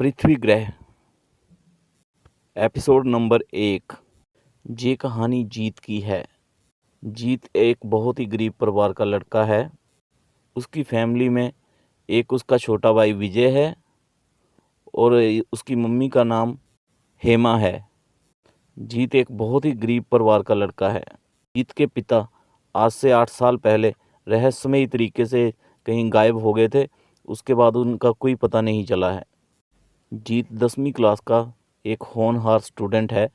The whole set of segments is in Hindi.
पृथ्वी ग्रह एपिसोड नंबर 1। ये कहानी जीत की है। जीत एक बहुत ही गरीब परिवार का लड़का है। उसकी फैमिली में एक उसका छोटा भाई विजय है और उसकी मम्मी का नाम हेमा है। जीत एक बहुत ही गरीब परिवार का लड़का है। जीत के पिता आज से 8 साल पहले रहस्यमयी तरीके से कहीं गायब हो गए थे। उसके बाद उनका कोई पता नहीं चला है। जीत 10वीं क्लास का एक होनहार स्टूडेंट है,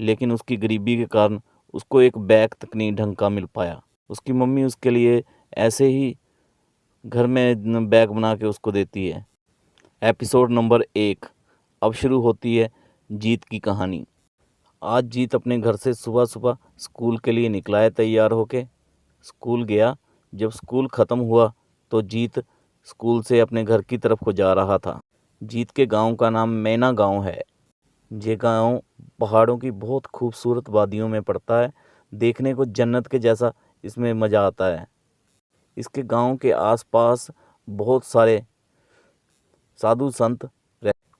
लेकिन उसकी गरीबी के कारण उसको एक बैग तक नहीं ढंग का मिल पाया। उसकी मम्मी उसके लिए ऐसे ही घर में बैग बना के उसको देती है। एपिसोड नंबर 1 अब शुरू होती है जीत की कहानी। आज जीत अपने घर से सुबह सुबह स्कूल के लिए निकला है तैयार होके। स्कूल गया। जब स्कूल ख़त्म हुआ तो जीत स्कूल से अपने घर की तरफ को जा रहा था। जीत के गांव का नाम मैना गांव है। ये गांव पहाड़ों की बहुत खूबसूरत वादियों में पड़ता है। देखने को जन्नत के जैसा इसमें मज़ा आता है। इसके गांव के आसपास बहुत सारे साधु संत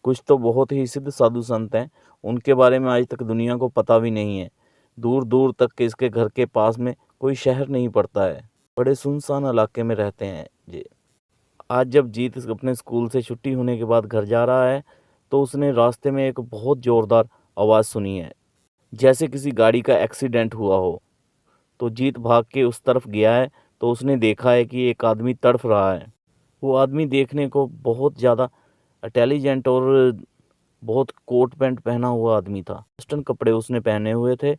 कुछ तो बहुत ही सिद्ध साधु संत हैं। उनके बारे में आज तक दुनिया को पता भी नहीं है। दूर दूर तक के इसके घर के पास में कोई शहर नहीं पड़ता है। बड़े सुनसान इलाके में रहते हैं ये। आज जब जीत अपने स्कूल से छुट्टी होने के बाद घर जा रहा है तो उसने रास्ते में एक बहुत ज़ोरदार आवाज़ सुनी है, जैसे किसी गाड़ी का एक्सीडेंट हुआ हो। तो जीत भाग के उस तरफ गया है तो उसने देखा है कि एक आदमी तड़फ रहा है। वो आदमी देखने को बहुत ज़्यादा इंटेलिजेंट और बहुत कोट पैंट पहना हुआ आदमी था। वेस्टर्न कपड़े उसने पहने हुए थे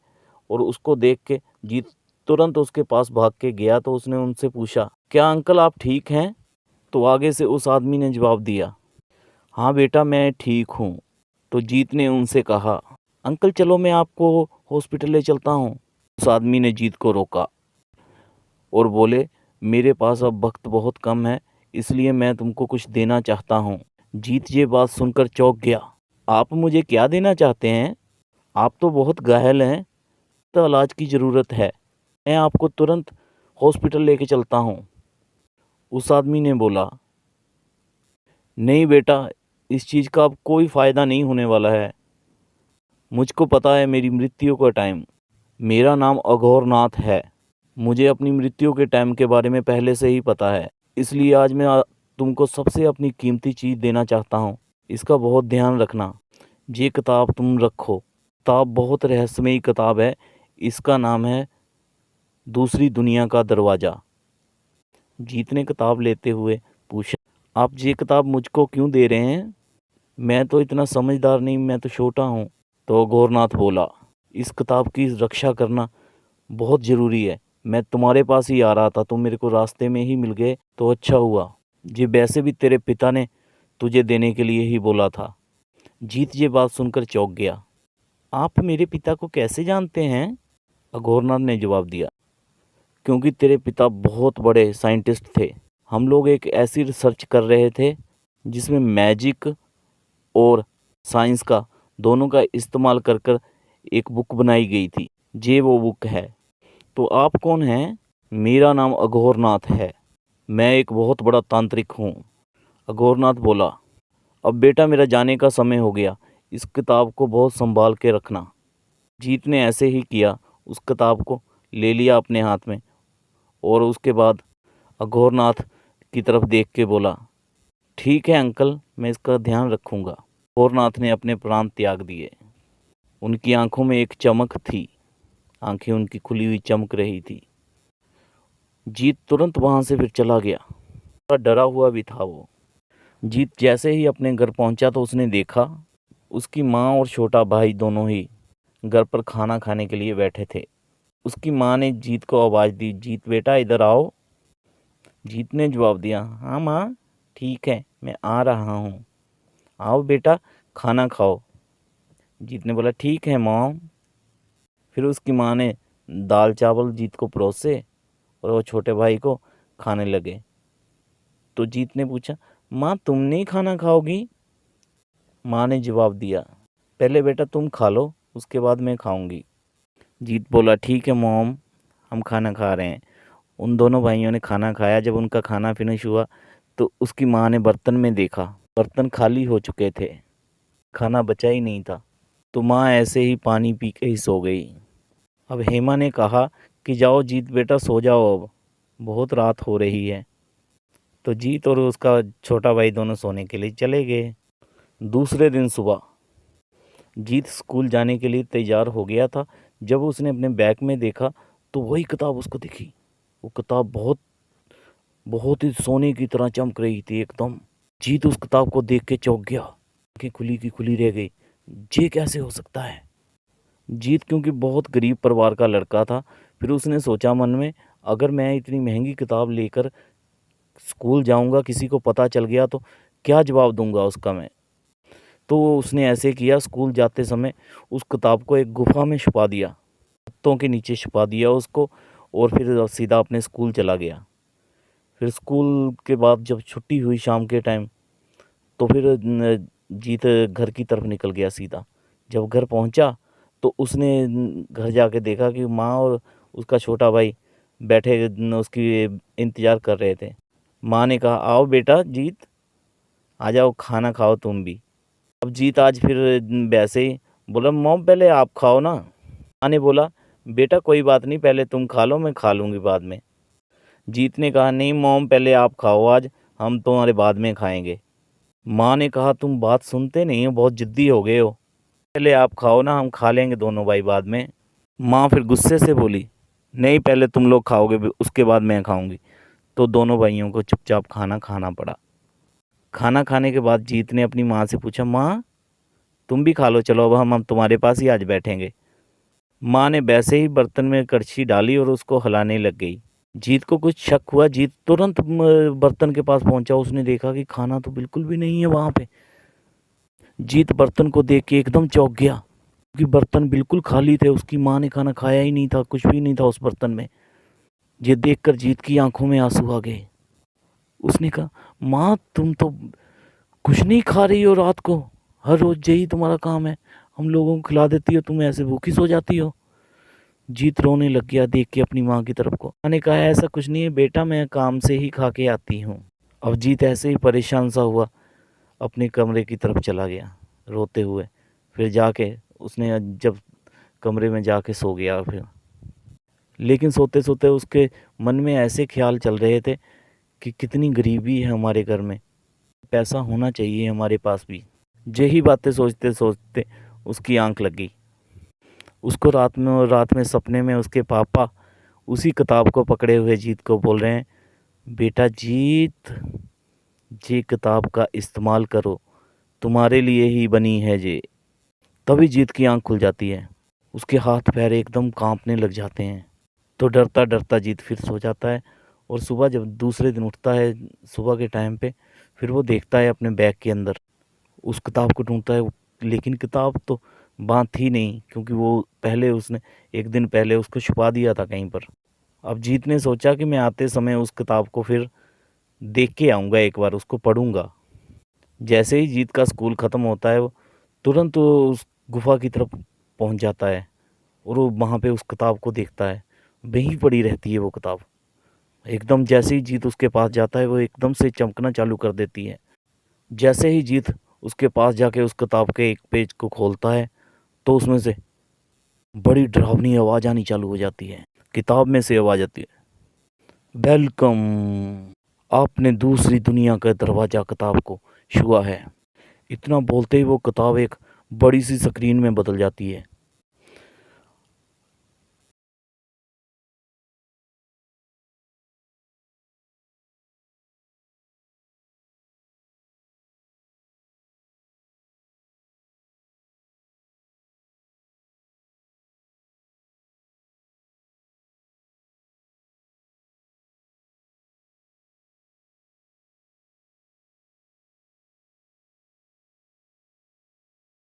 और उसको देख के जीत तुरंत उसके पास भाग के गया। तो उसने उनसे पूछा, क्या अंकल आप ठीक हैं? तो आगे से उस आदमी ने जवाब दिया, हाँ बेटा मैं ठीक हूँ। तो जीत ने उनसे कहा, अंकल चलो मैं आपको हॉस्पिटल ले चलता हूँ। उस आदमी ने जीत को रोका और बोले, मेरे पास अब वक्त बहुत कम है, इसलिए मैं तुमको कुछ देना चाहता हूँ। जीत ये बात सुनकर चौंक गया। आप मुझे क्या देना चाहते हैं? आप तो बहुत घायल हैं, तो इलाज की ज़रूरत है। मैं आपको तुरंत हॉस्पिटल लेके चलता हूँ। उस आदमी ने बोला, नहीं बेटा इस चीज़ का अब कोई फ़ायदा नहीं होने वाला है। मुझको पता है मेरी मृत्यु का टाइम। मेरा नाम अघोरनाथ है। मुझे अपनी मृत्यु के टाइम के बारे में पहले से ही पता है, इसलिए आज मैं तुमको सबसे अपनी कीमती चीज़ देना चाहता हूँ। इसका बहुत ध्यान रखना। ये किताब तुम रखो। किताब बहुत रहस्यमयी किताब है। इसका नाम है दूसरी दुनिया का दरवाज़ा। जीत ने किताब लेते हुए पूछा, आप ये किताब मुझको क्यों दे रहे हैं? मैं तो इतना समझदार नहीं, मैं तो छोटा हूँ। तो अघोरनाथ बोला, इस किताब की रक्षा करना बहुत ज़रूरी है। मैं तुम्हारे पास ही आ रहा था, तुम मेरे को रास्ते में ही मिल गए तो अच्छा हुआ। ये वैसे भी तेरे पिता ने तुझे देने के लिए ही बोला था। जीत ये बात सुनकर चौंक गया। आप मेरे पिता को कैसे जानते हैं? अघोरनाथ ने जवाब दिया, क्योंकि तेरे पिता बहुत बड़े साइंटिस्ट थे। हम लोग एक ऐसी रिसर्च कर रहे थे जिसमें मैजिक और साइंस का दोनों का इस्तेमाल कर कर एक बुक बनाई गई थी। ये वो बुक है। तो आप कौन हैं? मेरा नाम अघोरनाथ है। मैं एक बहुत बड़ा तांत्रिक हूँ। अघोरनाथ बोला, अब बेटा मेरा जाने का समय हो गया, इस किताब को बहुत संभाल के रखना। जीत ने ऐसे ही किया। उस किताब को ले लिया अपने हाथ में और उसके बाद अघोरनाथ की तरफ देख के बोला, ठीक है अंकल मैं इसका ध्यान रखूँगा। अघोरनाथ ने अपने प्राण त्याग दिए। उनकी आंखों में एक चमक थी। आंखें उनकी खुली हुई चमक रही थी। जीत तुरंत वहाँ से फिर चला गया। थोड़ा डरा हुआ भी था वो। जीत जैसे ही अपने घर पहुँचा तो उसने देखा उसकी माँ और छोटा भाई दोनों ही घर पर खाना खाने के लिए बैठे थे। उसकी माँ ने जीत को आवाज़ दी, जीत बेटा इधर आओ। जीत ने जवाब दिया, हाँ माँ ठीक है मैं आ रहा हूँ। आओ बेटा खाना खाओ। जीत ने बोला, ठीक है मॉम। फिर उसकी माँ ने दाल चावल जीत को परोसे और वो छोटे भाई को खाने लगे। तो जीत ने पूछा, माँ तुम नहीं खाना खाओगी? माँ ने जवाब दिया, पहले बेटा तुम खा लो उसके बाद मैं खाऊंगी। जीत बोला, ठीक है मॉम हम खाना खा रहे हैं। उन दोनों भाइयों ने खाना खाया। जब उनका खाना फिनिश हुआ तो उसकी माँ ने बर्तन में देखा बर्तन खाली हो चुके थे, खाना बचा ही नहीं था। तो माँ ऐसे ही पानी पी के ही सो गई। अब हेमा ने कहा कि जाओ जीत बेटा सो जाओ, अब बहुत रात हो रही है। तो जीत और उसका छोटा भाई दोनों सोने के लिए चले गए। दूसरे दिन सुबह जीत स्कूल जाने के लिए तैयार हो गया था। जब उसने अपने बैग में देखा तो वही किताब उसको दिखी। वो किताब बहुत बहुत ही सोने की तरह चमक रही थी एकदम। जीत उस किताब को देख के चौंक गया, आंखें खुली की खुली रह गई। ये कैसे हो सकता है? जीत क्योंकि बहुत गरीब परिवार का लड़का था, फिर उसने सोचा मन में, अगर मैं इतनी महंगी किताब लेकर स्कूल जाऊंगा, किसी को पता चल गया तो क्या जवाब दूंगा उसका मैं। तो उसने ऐसे किया, स्कूल जाते समय उस किताब को एक गुफा में छुपा दिया, पत्तों के नीचे छुपा दिया उसको, और फिर सीधा अपने स्कूल चला गया। फिर स्कूल के बाद जब छुट्टी हुई शाम के टाइम, तो फिर जीत घर की तरफ निकल गया सीधा। जब घर पहुंचा तो उसने घर जाके देखा कि माँ और उसका छोटा भाई बैठे उसकी इंतज़ार कर रहे थे। माँ ने कहा, आओ बेटा जीत, आ जाओ खाना खाओ तुम भी। अब जीत आज फिर वैसे ही बोला, मॉम पहले आप खाओ ना। माँ ने बोला, बेटा कोई बात नहीं, पहले तुम खा लो, मैं खा लूँगी बाद में। जीत ने कहा, नहीं मॉम पहले आप खाओ, आज हम तुम्हारे बाद में खाएंगे। माँ ने कहा, तुम बात सुनते नहीं हो, बहुत ज़िद्दी हो गए हो, पहले आप खाओ ना, हम खा लेंगे दोनों भाई बाद में। माँ फिर गुस्से से बोली, नहीं पहले तुम लोग खाओगे उसके बाद मैं खाऊंगी। तो दोनों भाइयों को चुपचाप खाना खाना पड़ा। खाना खाने के बाद जीत ने अपनी माँ से पूछा, माँ तुम भी खा लो, चलो अब हम तुम्हारे पास ही आज बैठेंगे। माँ ने वैसे ही बर्तन में कड़छी डाली और उसको हिलाने लग गई। जीत को कुछ शक हुआ, जीत तुरंत बर्तन के पास पहुंचा। उसने देखा कि खाना तो बिल्कुल भी नहीं है वहाँ पे। जीत बर्तन को देख के एकदम चौंक गया, क्योंकि बर्तन बिल्कुल खाली थे। उसकी माँ ने खाना खाया ही नहीं था, कुछ भी नहीं था उस बर्तन में। ये देखकर जीत की आंखों में आंसू आ गए। उसने कहा, माँ तुम तो कुछ नहीं खा रही हो रात को, हर रोज यही तुम्हारा काम है, हम लोगों को खिला देती हो, तुम ऐसे भूखी सो जाती हो। जीत रोने लग गया देख के अपनी माँ की तरफ को। माँ ने कहा, ऐसा कुछ नहीं है बेटा, मैं काम से ही खा के आती हूँ। अब जीत ऐसे ही परेशान सा हुआ अपने कमरे की तरफ चला गया रोते हुए। फिर जाके उसने जब कमरे में जाके सो गया फिर। लेकिन सोते सोते उसके मन में ऐसे ख्याल चल रहे थे कि कितनी गरीबी है हमारे घर में, पैसा होना चाहिए हमारे पास भी। यही बातें सोचते सोचते उसकी आंख लग गई। उसको रात में सपने में उसके पापा उसी किताब को पकड़े हुए जीत को बोल रहे हैं, बेटा जीत ये किताब का इस्तेमाल करो, तुम्हारे लिए ही बनी है ये। तभी जीत की आंख खुल जाती है, उसके हाथ पैर एकदम कांपने लग जाते हैं। तो डरता डरता जीत फिर सो जाता है। और सुबह जब दूसरे दिन उठता है सुबह के टाइम पे, फिर वो देखता है अपने बैग के अंदर, उस किताब को ढूंढता है। लेकिन किताब तो वहाँ थी नहीं, क्योंकि वो पहले उसने एक दिन पहले उसको छुपा दिया था कहीं पर। अब जीत ने सोचा कि मैं आते समय उस किताब को फिर देख के आऊँगा, एक बार उसको पढ़ूंगा। जैसे ही जीत का स्कूल ख़त्म होता है, वो तुरंत वो उस गुफा की तरफ पहुंच जाता है और वो वहाँ पे उस किताब को देखता है। वहीं पड़ी रहती है वो किताब। एकदम जैसे ही जीत उसके पास जाता है, वो एकदम से चमकना चालू कर देती है। जैसे ही जीत उसके पास जाके उस किताब के एक पेज को खोलता है, तो उसमें से बड़ी डरावनी आवाज़ आनी चालू हो जाती है। किताब में से आवाज़ आती है, वेलकम, आपने दूसरी दुनिया का दरवाज़ा किताब को छुआ है। इतना बोलते ही वो किताब एक बड़ी सी स्क्रीन में बदल जाती है।